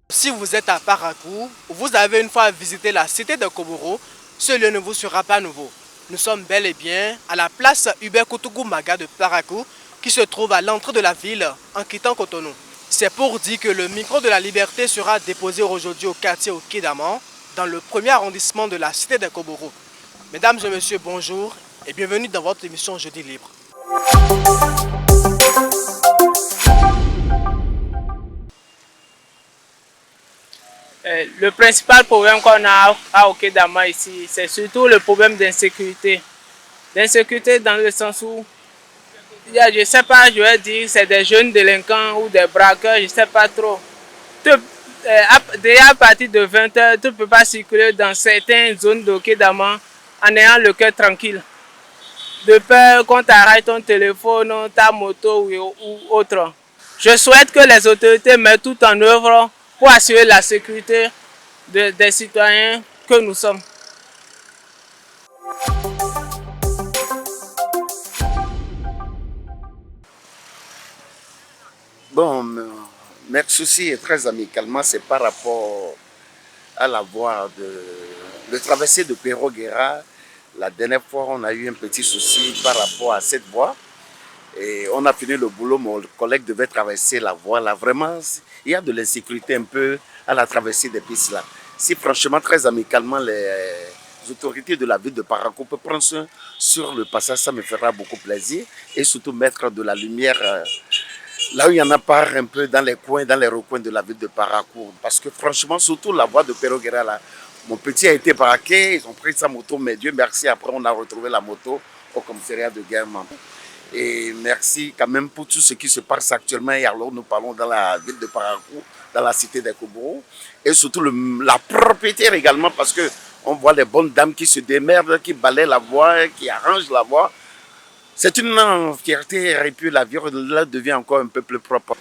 Si vous êtes à Parakou, vous avez une fois visité la cité de Koboro, ce lieu ne vous sera pas nouveau. Nous sommes bel et bien à la place Hubert Koutoukou Maga de Parakou, qui se trouve à l'entrée de la ville en quittant Cotonou. C'est pour dire que le micro de la liberté sera déposé aujourd'hui au quartier Okédaman, dans le premier arrondissement de la cité de Koboro. Mesdames et messieurs, bonjour et bienvenue dans votre émission Jeudi Libre. Le principal problème qu'on a à Okédaman ici, c'est surtout le problème d'insécurité. D'insécurité dans le sens où, je ne sais pas, je vais dire, c'est des jeunes délinquants ou des braqueurs, je ne sais pas trop. Déjà à partir de 20h, tu ne peux pas circuler dans certaines zones d'Okédaman en ayant le cœur tranquille. De peur qu'on t'arrête ton téléphone, ta moto ou autre. Je souhaite que les autorités mettent tout en œuvre pour assurer la sécurité des citoyens que nous sommes. Bon, merci aussi et très amicalement, c'est par rapport à la voie de traversée de Perro-Guerra. La dernière fois, on a eu un petit souci par rapport à cette voie. Et on a fini le boulot, mon collègue devait traverser la voie là. Vraiment, il y a de l'insécurité un peu à la traversée des pistes là. Si franchement, très amicalement, les autorités de la ville de Parakou peuvent prendre sur le passage, ça me fera beaucoup plaisir. Et surtout mettre de la lumière là où il y en a pas un peu dans les coins, dans les recoins de la ville de Parakou. Parce que franchement, surtout la voie de Perro-Guerra là, mon petit a été braqué, ils ont pris sa moto, mais Dieu merci, après on a retrouvé la moto au commissariat de Guermantes. Et merci quand même pour tout ce qui se passe actuellement. Et alors nous parlons dans la ville de Parakou, dans la cité des Koboro. Et surtout la propriétaire également, parce qu'on voit les bonnes dames qui se démerdent, qui balaient la voie, qui arrangent la voie. C'est une fierté et puis la vie là devient encore un peu plus propre.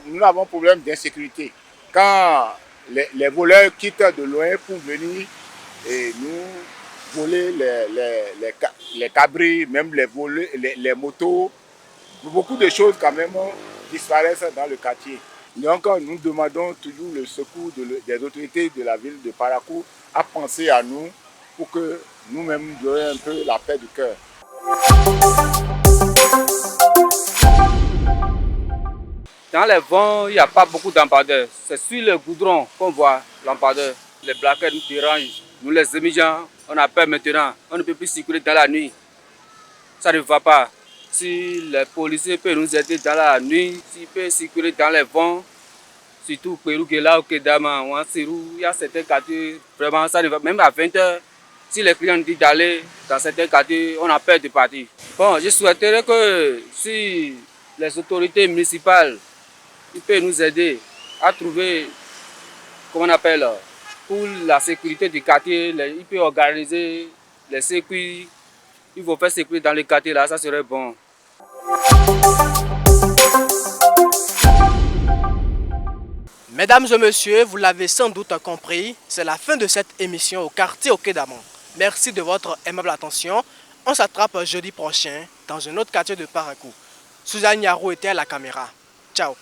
Nous avons un problème d'insécurité. Quand les voleurs quittent de loin pour venir et nous voler les cabris, même les motos, beaucoup de choses quand même disparaissent dans le quartier. Donc nous demandons toujours le secours des autorités de la ville de Parakou à penser à nous pour que nous-mêmes nous ayons un peu la paix du cœur. Dans les vents, il n'y a pas beaucoup d'empardeurs. C'est sur le goudron qu'on voit l'empardeur. Les braqueurs nous dérangent. Nous les émigrants, on a peur maintenant. On ne peut plus circuler dans la nuit. Ça ne va pas. Si les policiers peuvent nous aider dans la nuit, s'ils peuvent circuler dans les vents, surtout Perro-Guerra, Okédaman, Ouansirou, il y a certains quartiers, vraiment ça ne va. Même à 20h, si les clients nous disent d'aller dans certains quartiers, on a peur de partir. Bon, je souhaiterais que si les autorités municipales ils peuvent nous aider à trouver, comment on appelle, pour la sécurité du quartier, ils peuvent organiser les circuits, ils vont faire sécurité dans les quartiers là, ça serait bon. Mesdames et messieurs, vous l'avez sans doute compris, c'est la fin de cette émission au quartier Okédaman. Merci de votre aimable attention. On s'attrape jeudi prochain dans un autre quartier de Parakou. Suzanne Yarou était à la caméra. Ciao.